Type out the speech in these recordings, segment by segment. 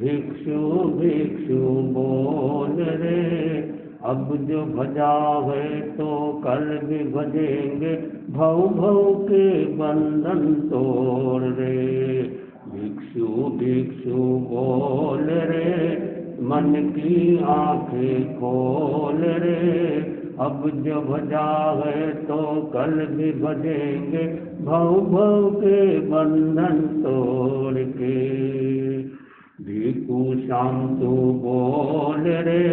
भिक्षु भिक्षु बोल रे, अब जो भजा है तो कल भी भजेंगे, भव भव के बंधन तोड़ रे। भिक्षु भिक्षु बोल रे, मन की आंखें खोल रे, अब जो भजा है तो कल भी भजेंगे, भव भव के बंधन तोड़ के। भिक्षु श्याम तू बोल रे,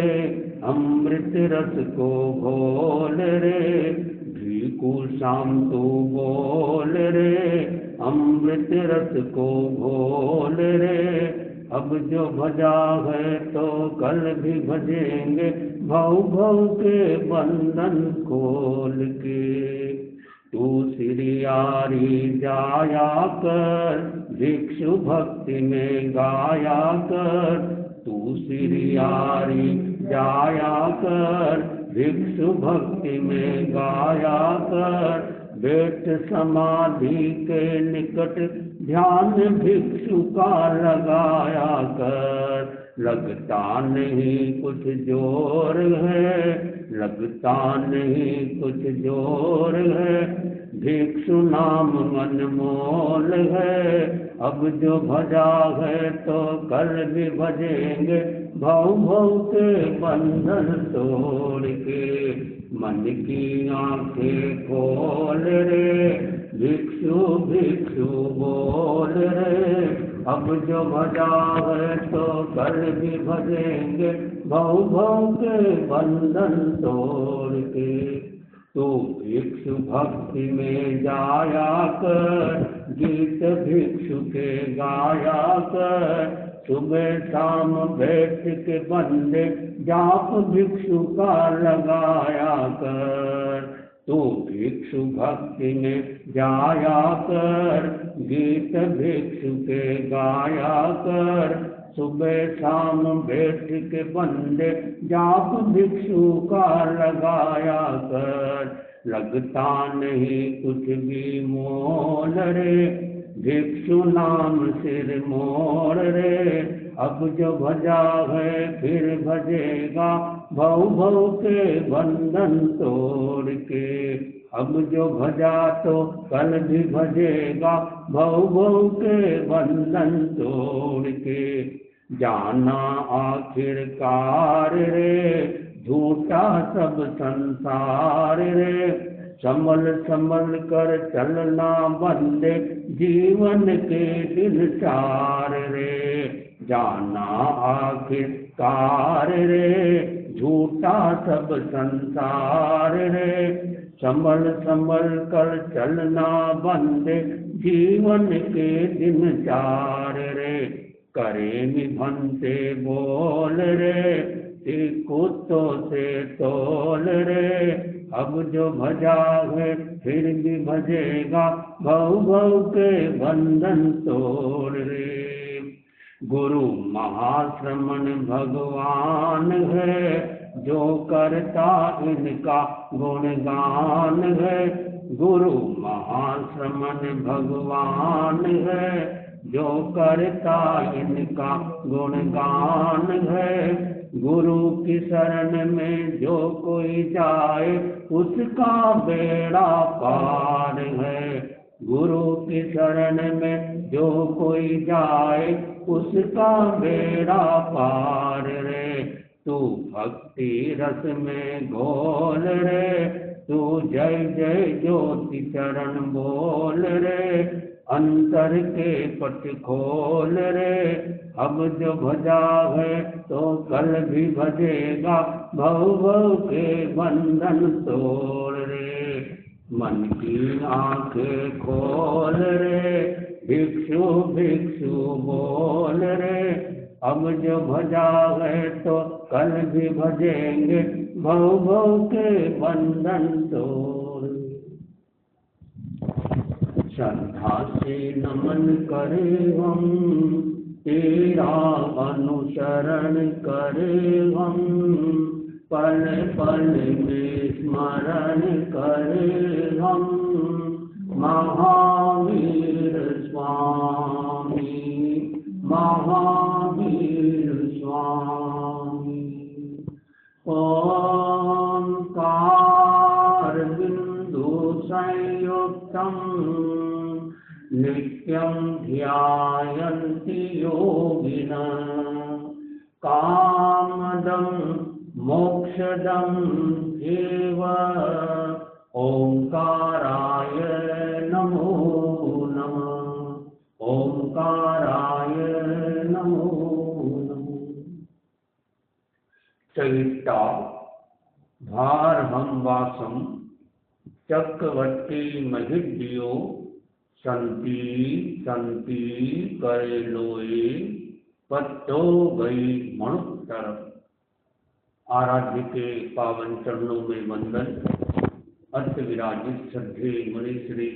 अमृत रस को घोल रे, भिक्षु श्याम तू बोल रे, अमृत रस को घोल रे, अब जो भजा है तो कल भी भजेंगे, भव भव के बंधन खोल के। तू श्रियारी जाया कर, भिक्षु भक्ति में गाया कर, तू श्रियारी जाया कर, भिक्षु भक्ति में गाया कर, बैठ समाधि के निकट ध्यान भिक्षु का लगाया कर। लगता नहीं कुछ जोर है, लगता नहीं कुछ जोर है, भिक्षु नाम अनमोल है, अब जो भजा है तो कल भी भजेंगे, भव भव के बंधन तोड़ के। मन की आंखें खोल रे, भिक्षु भिक्षु बोल रे, अब जो भजा है तो कल भी भजेंगे, भव भव के बंधन तोड़ के। तू भिक्षु भक्ति में जाया कर, गीत भिक्षु के गाया कर, सुबह शाम बैठ के बंदे जाप भिक्षु का लगाया कर। तू भिक्षु भक्ति में जाया कर, गीत भिक्षु के गाया कर, सुबह शाम बैठ के बंदे जाप भिक्षु का लगाया कर। लगता नहीं कुछ भी मोल रे, भिक्षु नाम सिर मोड़ रे, अब जो भजा है फिर भजेगा, भव भव के बंधन तोड़ के। अब जो भजा तो कल भी भजेगा, भव भव के बंधन तोड़ के। जाना आखिरकार रे, झूठा सब संसार रे, संभल संभल कर चलना बंदे, जीवन के दिन चार रे। जाना आखिरकार रे, झूठा सब संसार रे, संभल संभल कर चलना बंदे, जीवन के दिन चार रे। करे निभन से बोल रे, कुत्तों से तोल रे, अब जो भजा है फिर भी भजेगा, भव भव के बंधन तोड़ रे। गुरु महाश्रमण भगवान है, जो करता इनका गुणगान है। गुरु महाश्रमण भगवान है, जो करता इनका गुणगान है। गुरु की शरण में जो कोई जाए, उसका बेड़ा पार है। गुरु की शरण में जो कोई जाए, उसका बेड़ा पार रे। तू भक्ति रस में घोल रे, तू जय जय ज्योति चरण बोल रे, अंतर के पट खोल रे। अब जो भजा है तो कल भी भजेगा, भव भव के बंधन तोड़ रे। मन की आंखें खोल रे, भिक्षु भिक्षु बोल रे, अब जो भजा है तो कल भी भजेंगे, भव भव के बंधन तोड़। श्रद्धा से नमन करे हम, तेरा अनुसरण करे हम, पल पल में स्मरण करे हम। महावीर स्वामी, महावीर स्वामी। ओंकार बिंदु संयुक्तम नित्यं ध्यायन्ति योगिनः कामदं मोक्षदं एव। ओंकाराय नमो नमः। ओंकाराय नमो नमः। चैता भारहं वासं चक्रवर्ती महिद्यो संति संति करे लोए पत्तो गई मणुत्तर। आराध्य के पावन चरणों में वंदन। अर्थ विराजित श्रद्धे मुनि श्री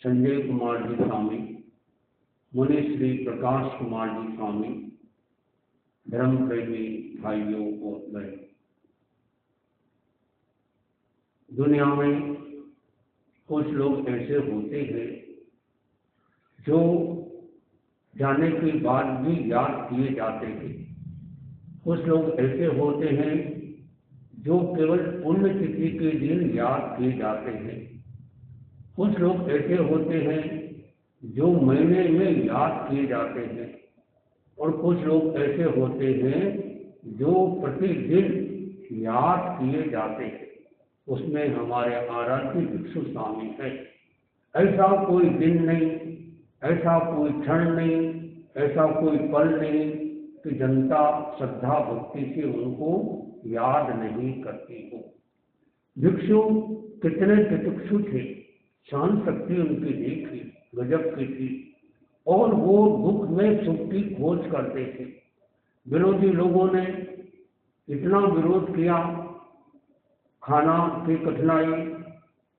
संजय कुमार जी स्वामी, मुनि श्री प्रकाश कुमार जी स्वामी, धर्म प्रेमी भाइयों और बहनों, दुनिया में कुछ लोग ऐसे होते हैं जो जाने के बाद भी याद किए जाते हैं। कुछ लोग ऐसे होते हैं जो केवल पुण्य तिथि के दिन याद किए जाते हैं। कुछ लोग ऐसे होते हैं जो महीने में याद किए जाते हैं, और कुछ लोग ऐसे होते हैं जो प्रतिदिन याद किए जाते हैं। उसमें हमारे आराध्य भिक्षु स्वामी है। ऐसा कोई दिन नहीं, ऐसा कोई क्षण नहीं, ऐसा कोई पल नहीं कि जनता श्रद्धा भक्ति से उनको याद नहीं करती हो। भिक्षु कितने तितिक्षु थे, शान शक्ति उनकी देखी गजब की थी, और वो दुख में सुख की खोज करते थे। विरोधी लोगों ने इतना विरोध किया, खाना की कठिनाई,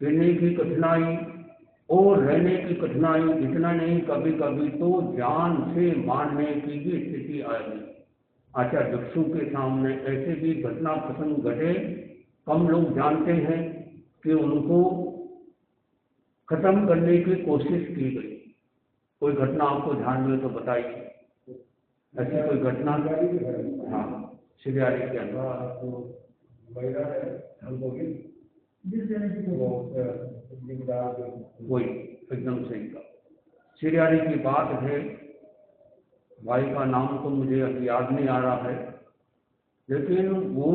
पीने की कठिनाई और रहने की कठिनाई, इतना नहीं कभी कभी तो जान से मारने की भी स्थिति आई। आचार्य भिक्षु के सामने ऐसे भी घटना प्रसंग घटे, कम लोग जानते हैं कि उनको खत्म करने की कोशिश की गई। कोई घटना आपको ध्यान में तो बताइए, ऐसी कोई घटना? हाँ, सिरियारी के अंदर वही एकदम सही का सिरियारी की बात है। भाई का नाम तो मुझे अभी याद नहीं आ रहा है, लेकिन वो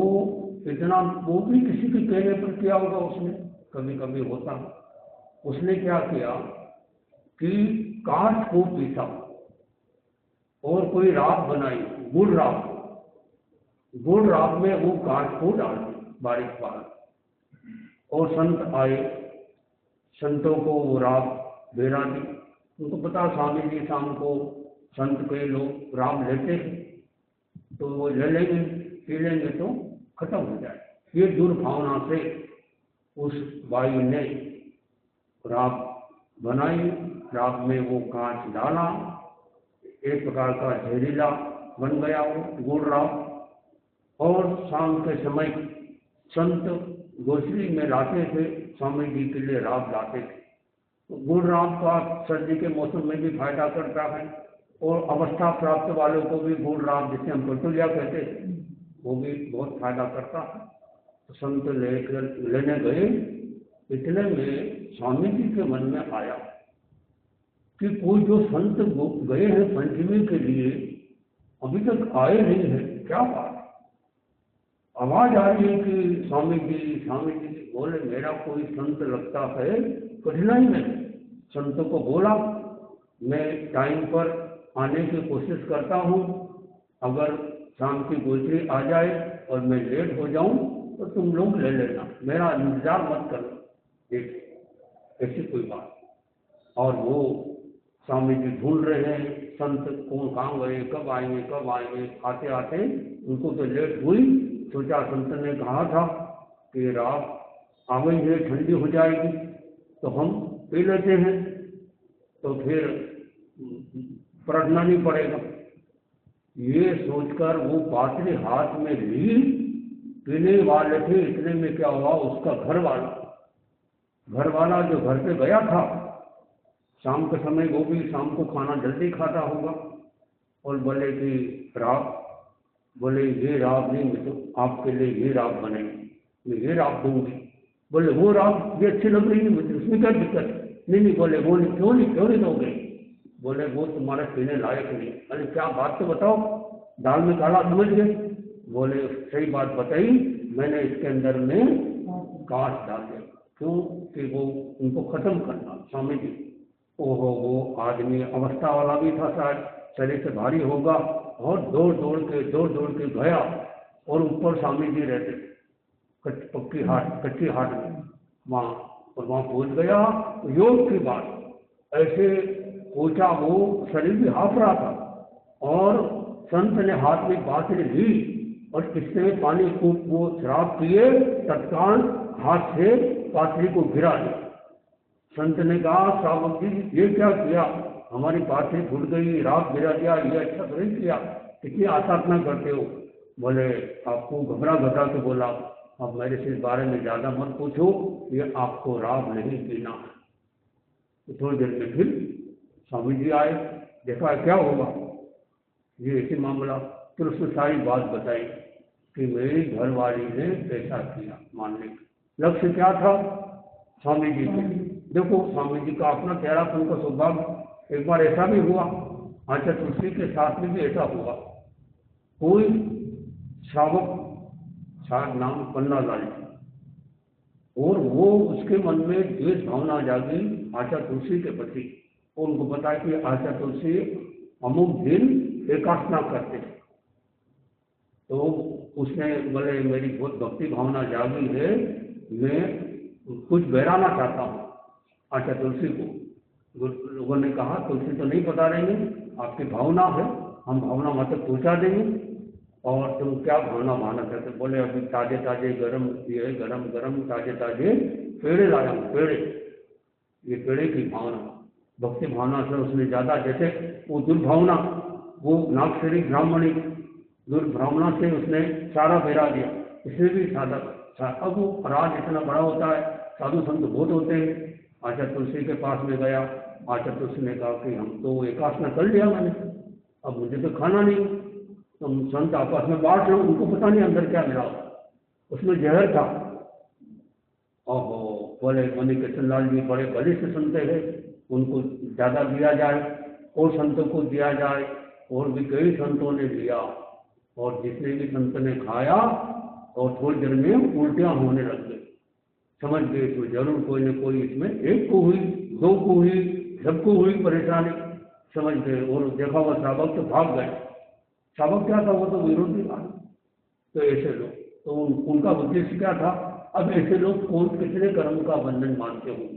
इतना, वो भी किसी के कहने पर किया होगा उसने, कभी कभी होता है। उसने क्या किया कि काठ को पीसा और कोई राख बनाई, गुड़ राख। गुड़ राख में वो काठ को डाल दी बारीक बारीक, और संत आए, संतों को वो राख बेरा दी। उनको पता स्वामी जी शाम को संत के लोग राम लेते हैं, तो वो ले लेंगे, पी लेंगे तो खत्म हो जाए। ये दुर्भावना से उस बाई ने राख बनाई, राख में वो कांच डाला, एक प्रकार का जहरीला बन गया वो गुड़ राख। और शाम के समय संत गोश्री में लाते थे, स्वामी जी के लिए राख लाते थे। तो गुड़ राख का सर्दी के मौसम में भी फायदा करता है, और अवस्था प्राप्त वालों को भी गुड़ राख, जिसे हम पटुलिया कहते थे, वो भी बहुत फायदा करता है। तो संत लेने गए। इतने में स्वामी जी के मन में आया कि कोई जो संत गए हैं पंचमी के लिए अभी तक आए नहीं है, क्या बात। आवाज आ रही है कि स्वामी जी बोले, मेरा कोई संत लगता है कठिनाई में। संतों को बोला, मैं टाइम पर आने की कोशिश करता हूँ, अगर शाम की गोचरी आ जाए और मैं लेट हो जाऊं तो तुम लोग ले लेना, मेरा इंतजार मत करना। देख ऐसी कोई बात। और वो स्वामी जी ढूंढ रहे हैं संत कौन कहाँ गए, कब आएंगे। आते आते उनको तो लेट हुई। सोचा संत ने कहा था कि रात आ गई है, ठंडी हो जाएगी तो हम पी लेते हैं, तो फिर पलटना नहीं पड़ेगा। ये सोचकर वो पात्री हाथ में ली, पीने वाले थे। इतने में क्या हुआ, उसका घर वाला जो घर पे गया था शाम के समय, वो भी शाम को खाना जल्दी खाता होगा, और बोले कि राब, बोले ये राब नहीं, मैं तो आपके लिए ये राब बने, मैं ये राब दूंगी। बोले वो राब ये अच्छी लग रही है मुझे, उसमें क्या दिक्कत? नहीं नहीं, बोले वो नहीं, क्यों नहीं दोगे? बोले वो तुम्हारे पीने लायक नहीं। अरे क्या बात तो बताओ, दाल में काला समझ गए? बोले सही बात बताई, मैंने इसके अंदर में कांच डाल दिया। क्यों? कि वो उनको खत्म करना। स्वामी जी, ओहो, वो आदमी अवस्था वाला भी था शायद, शरीर से भारी होगा, और दौड़ दौड़ के गया, और ऊपर स्वामी जी रहते कच्ची हाट में वहाँ, और वहाँ पहुँच गया। योग की बात ऐसे पूछा, वो शरीर भी हाँफ रहा था, और संत ने हाथ में बाटली ली और किसने पानी को वो शराब पिए, तत्काल हाथ से पात्री को गिरा दिया। संत ने कहा, श्रावक जी ये क्या किया? हमारी पात्री फूट गई, रात गिरा दिया, ये अच्छा तो नहीं किया, कितनी आसाधना करते हो? बोले आपको घबरा के बोला, अब मेरे से इस बारे में ज़्यादा मत पूछो, ये आपको राब नहीं पीना है। तो थोड़ी देर में फिर स्वामी जी आए, देखा क्या होगा, ये ऐसे मामला। फिर उसने सारी बात बताई कि मेरी घरवाली ने ऐसा किया। मानने का लक्ष्य क्या था? स्वामी जी के। देखो स्वामी जी का अपना तेरापन का सौभाग्य। एक बार ऐसा भी हुआ, आचार्य तुलसी के साथ में भी ऐसा हुआ। कोई श्रावक, शायद नाम पन्ना लाल, और वो उसके मन में द्वेष भावना जागी आचार्य तुलसी के प्रति, और उनको बताया कि आचार्य तुलसी अमुक दिन एकासना करते हैं। तो उसने बोले मेरी बहुत भक्ति भावना जागी है, मैं कुछ बहराना चाहता हूँ आचार्य तुलसी को। लोगों ने कहा तुलसी तो नहीं बता रहेंगे, आपकी भावना है, हम भावना मतलब पहुँचा देंगे, और तुम क्या भावना माना चाहते? बोले अभी ताजे ताजे गरम ये गरम ताजे पेड़े लाया हूँ, पेड़े, ये पेड़े की भावना, भक्ति भावना से उसने ज़्यादा, जैसे वो दुर्भावना, वो नागश्री ब्राह्मणी दुर्भावना से उसने सारा बेरा दिया, इसे भी साधक। अब वो राज इतना बड़ा होता है, साधु संत बहुत होते हैं। आचार्य तुलसी के पास में गया, आचार्य तुलसी ने कहा कि हम तो एकासना कर लिया मैंने, अब मुझे तो खाना नहीं, तुम संत आपस में बांट लो, उनको पता नहीं अंदर क्या मिला, उसमें जहर था। ओहो, बोले मनी कृष्ण लाल जी बड़े बलिष्ठ संत है, उनको ज़्यादा दिया जाए, और संतों को दिया जाए। और भी कई संतों ने दिया, और जिसने भी संत ने खाया, और थोड़ी देर में उल्टियाँ होने लग गई। समझ गए तो जरूर कोई न कोई इसमें, एक को हुई, दो को हुई, सबको हुई परेशानी, समझ गए। और देखा हुआ श्रावक तो भाग गए। श्रावक क्या था? वो तो विरोधी था। तो ऐसे लोग, तो उनका उद्देश्य क्या था? अब ऐसे लोग कौन कितने कर्म का बंधन मानते हो?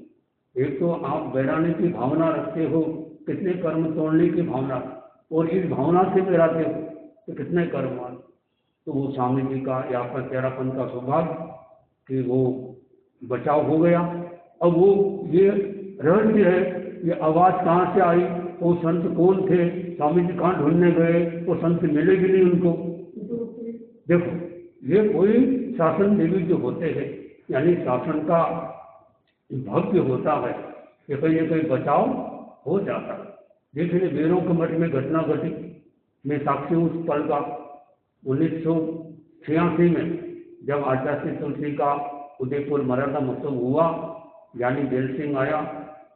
एक तो आप बैराने की भावना रखते हो, कितने कर्म तोड़ने की भावना, और इस भावना से बैराते हो तो कितने कर्म मान। तो वो स्वामी जी का या पर तेरापन का सौभाग्य कि वो बचाव हो गया। अब वो ये रहस्य है, ये आवाज़ कहाँ से आई, वो संत कौन थे, स्वामी जी कहाँ ढूंढने गए, वो संत मिले भी नहीं उनको। देखो, ये कोई शासन देवी जो होते हैं, यानी शासन का भव्य होता है, ये कहीं बचाव हो जाता है। देखिए बेरों के मठ में घटना घटी, मैं साक्षी उस पल का। 1986 में जब आचार्य तुलसी का उदयपुर मराठा महोत्सव हुआ, यानी बेल सिंह आया,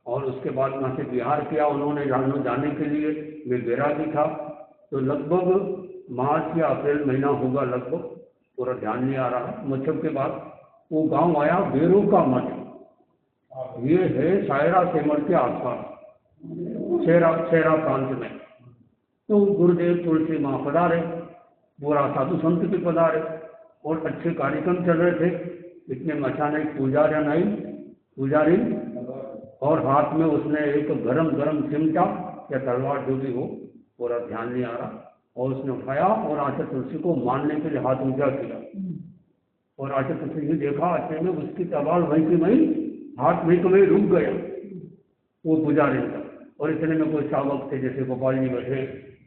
और उसके बाद वहाँ से बिहार किया उन्होंने जाने के लिए, मैं बैरागी था। तो लगभग मार्च या अप्रैल महीना होगा, लगभग पूरा ध्यान नहीं आ रहा। मच्छर के बाद वो गांव आया बेरों का मठ, ये है सायरा सेमर के आसपास, शेरा प्रांत में। तो गुरुदेव तुलसी माँ पधारे, पूरा साधु संत भी पधारे, और अच्छे कार्यक्रम चल रहे थे। इतने में अचानक पुजारी, और हाथ में उसने एक गरम चिमटा या तलवार जो भी हो, पूरा ध्यान नहीं आ रहा, और उसने उठाया और आचार्य तुलसी को मारने के लिए हाथ ऊंचा किया। और आचार्य तुलसी ने देखा, अच्छे में उसकी तलवार वहीं की वहीं हाथ में कहीं रुक गया वो पुजारी का। और इतने में कोई श्रावक थे जैसे गोपाल जी बैठे,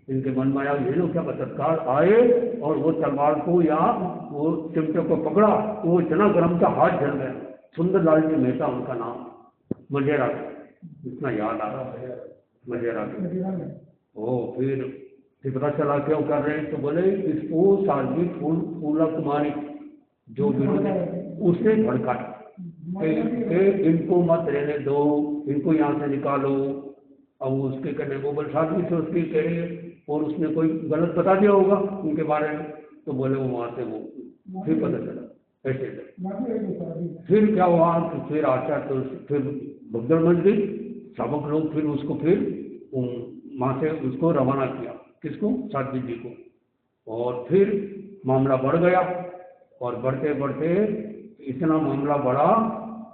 इनके मन में आया ये लोग क्या बलात्कार आए, और वो तलवार को या वो चिमटे को पकड़ा, तो वो इतना गर्म का हाथ जल गया। सुंदरलाल जी मेहता उनका नाम, मजेरा, इतना याद आ रहा है मजेरा। ओ फिर फिर पता चला क्यों कर रहे हैं, तो बोले इसको साध्वी फूला कुमारी जो विरोध है उसने भड़काया कि इनको मत रहने दो, इनको यहाँ से निकालो। अब उसके कहने वो बोले साध्वी से उसकी कह रही है और उसने कोई गलत बता दिया होगा उनके बारे में, तो बोले वो वहाँ से वो फिर पता चला ऐसे। फिर क्या हुआ कि फिर आचार्य तो फिर भगदड़ मच गई, सबक लोग फिर उसको फिर वहाँ से उसको रवाना किया, किसको, साध्वी जी को। और फिर मामला बढ़ गया और बढ़ते बढ़ते इतना मामला बढ़ा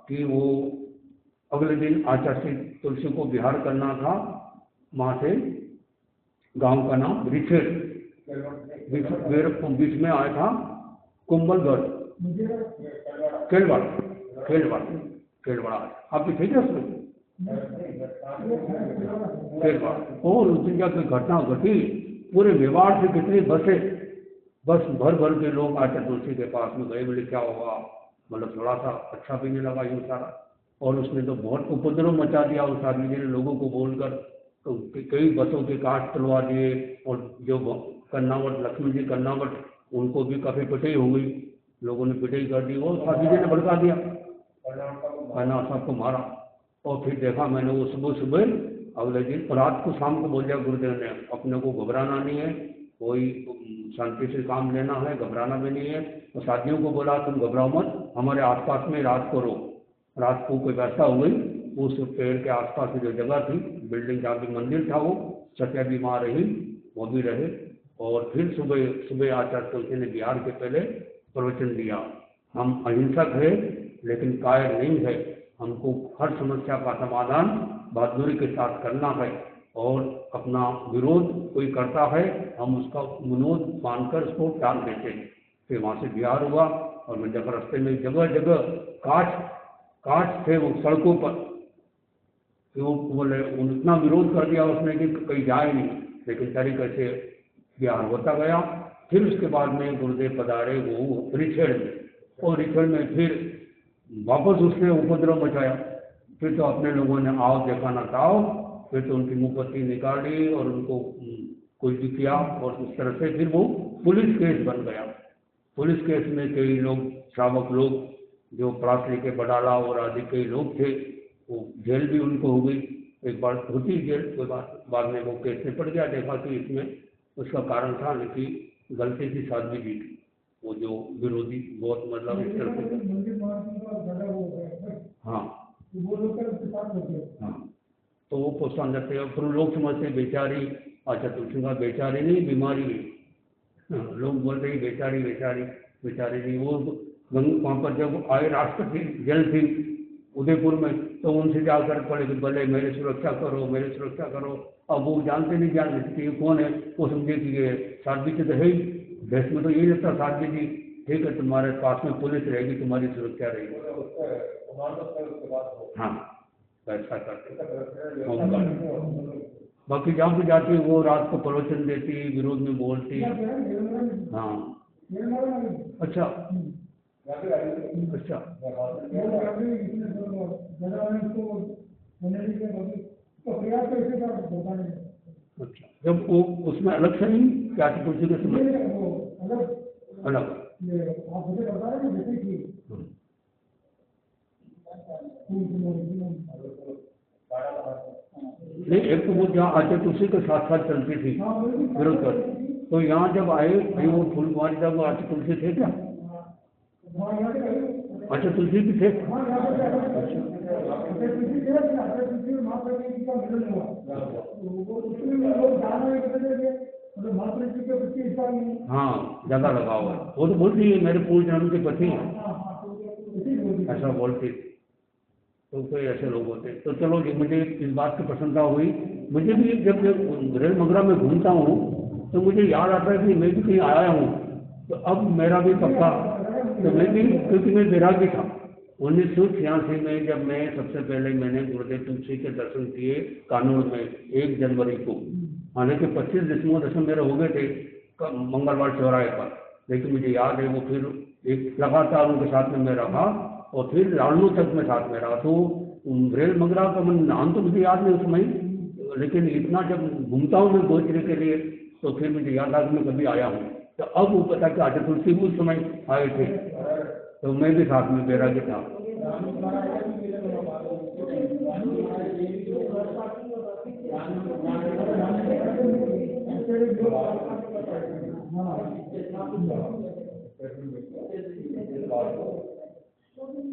कि वो अगले दिन आचार्य तुलसी को विहार करना था, वहाँ से गांव का नाम रिछेड़, बीच में आया था कुंभलगढ़, केलवाड़ा आप भी थे क्या उसमें? केलवाड़ा। और उस दिन क्या कोई घटना घटी, पूरे मेवाड़ से कितनी बस भर भर के लोग आचार्य तुलसी के पास में गए, बोले क्या हुआ, मतलब थोड़ा सा अच्छा भी नहीं लगा यूँ सारा। और उसने तो बहुत उपद्रव मचा दिया उस आदमी ने, लोगों को बोलकर तो कई बसों के काट तुलवा दिए, और जो कन्नावट लक्ष्मी जी कन्नावट उनको भी काफ़ी पिटाई हो गई, लोगों ने पिटाई कर दी, वो साध्वी जी ने भड़का दिया, कन्ना सबको मारा। और फिर देखा मैंने वो सुबह अगले दिन रात को शाम को बोल दिया गुरुदेव ने, अपने को घबराना नहीं है, कोई शांति से काम लेना है, घबराना भी नहीं है। तो साथियों को बोला तुम घबराओ मत, हमारे आसपास में रात को रहो। रात को कोई व्यवस्था हो गई, उस पेड़ के आसपास जो जगह थी, बिल्डिंग जहाँ भी मंदिर था, वो सत्या भी वहाँ रही, वो भी रहे। और फिर सुबह आचार्य तुलसी ने बिहार के पहले प्रवचन दिया, हम अहिंसक है लेकिन कायर नहीं है, हमको हर समस्या का समाधान बहादुरी के साथ करना है, और अपना विरोध कोई करता है हम उसका विनोद मानकर उसको टाल देते हैं। फिर वहाँ से बिहार हुआ, और मैं जब रास्ते में जगह जगह कांच थे वो सड़कों पर, वो बोले उतना विरोध कर दिया उसने कि कहीं जाए नहीं, लेकिन तरीके से बिहार होता गया। फिर उसके बाद में गुरुदेव पधारे वो रिछेड़ में, और रिछेड़ में फिर वापस उसने उपद्रव मचाया। फिर तो अपने लोगों ने आओ देखा ना आओ, फिर तो उनकी मुंहपत्ती निकाली और उनको कुछ भी किया, और उस तरह से फिर वो पुलिस केस बन गया। पुलिस केस में कई लोग श्रावक लोग जो परासली के बडाला और आदि कई लोग थे, वो जेल भी उनको हो गई, एक बार होती जेल, कोई बाद में वो केस में पड़ गया। देखा कि इसमें उसका कारण था कि गलती थी साध्वी जी की, वो जो विरोधी बहुत मतलब इस तरह से हाँ तो वो प्रोत्साहन देते हैं। फिर लोग समझते बेचारी, अच्छा तुलसी का बेचारी नहीं बीमारी है, लोग बोलते हैं बेचारी नहीं। वो वहाँ पर जब आए राष्ट्रपति जेल थी उदयपुर में, तो उनसे जाकर पड़े कि भले मेरी सुरक्षा करो। अब वो जानते कि ये कौन है, वो समझे कि ये साध्वी जी तो है ही, देश में तो यही रहता साध्वी जी, ठीक है तुम्हारे पास में पुलिस रहेगी, तुम्हारी सुरक्षा रहेगी। हाँ ऐसा करते। बाकी जहाँ भी जाती वो रात को प्रवचन देती, विरोध में बोलती। हाँ अच्छा जब वो उसमें अलग से नहीं क्या तुलसी के समय अलग नहीं, एक तो वो जहाँ आचार्य तुलसी के साथ चलती थी विरोध कर, तो यहाँ जब आए वो फूल कुमारी जब आचार्य तुलसी थे क्या? अच्छा तुलसी भी थे। हाँ ज्यादा लगा हुआ, वो तो बोलती है मेरे पूर्व जन्म के पति ऐसा बोलती, तो कोई ऐसे लोग होते। तो चलो जी, मुझे इस बात की प्रसन्नता हुई। मुझे भी जब रेल मंगरा में घूमता हूँ तो मुझे याद आता है कि मैं भी कहीं आया हूँ, तो अब मेरा भी पक्का, तो मैं भी क्योंकि मैं बैरागी था 1986 में, जब मैं सबसे पहले मैंने गुरुदेव तुलसी के दर्शन किए कानून में 1 जनवरी को, हालांकि 25 दशम मेरे हो गए थे मंगलवार चौराहे पर, लेकिन मुझे याद है वो फिर एक लगातार उनके साथ में मैं रहा, और फिर लालनू तक में साथ में रहा। तो रेल मंगरा का नाम तो मुझे याद नहीं उस समय, लेकिन इतना जब घूमता हूँ मैं गोचरे के लिए, तो फिर मुझे याद आ कि मैं कभी आया हूँ। तो अब वो पता कि आचार्य तुलसी उस समय आए थे, तो मैं भी साथ में बैरागी था।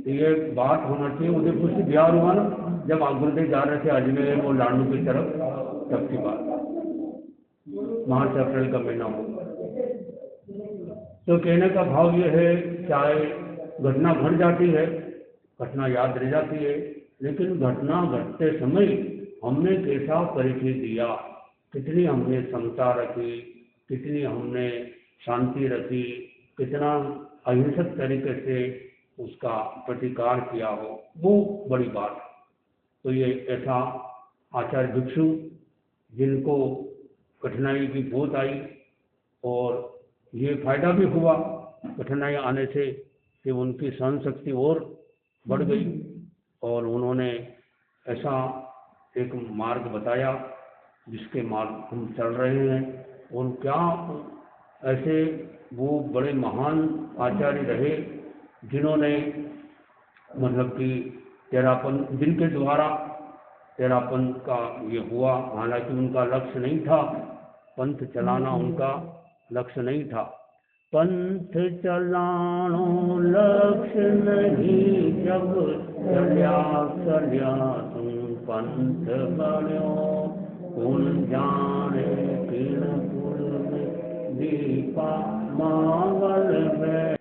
ये बात होना चाहिए। उदयपुर से बिहार हुआ ना, जब गुरुदेव जा रहे थे अजमेर और लाडू की तरफ, तब की बात, मार्च अप्रैल का महीना हो। तो कहने का भाव ये है, चाहे घटना घट जाती है, घटना याद रह जाती है, लेकिन घटना घटते समय हमने कैसा परिचय दिया, कितनी हमने समता रखी, कितनी हमने शांति रखी, कितना अहिंसक तरीके से उसका प्रतिकार किया हो, वो बड़ी बात है। तो ये ऐसा आचार्य भिक्षु जिनको कठिनाई भी बहुत आई, और ये फायदा भी हुआ कठिनाई आने से कि उनकी सहन शक्ति और बढ़ गई, और उन्होंने ऐसा एक मार्ग बताया जिसके मार्ग हम चल रहे हैं। और क्या ऐसे वो बड़े महान आचार्य रहे जिन्होंने मतलब कि तेरापन, जिनके द्वारा तेरापन का ये हुआ। हालांकि उनका लक्ष्य नहीं था पंथ चलाना, उनका लक्ष्य नहीं था। पंथ चलानो लक्ष्य नहीं, जब चलिया चलिया तुम पंथ बन्यो, कौन जाने किन कुल में दीपा मावल में।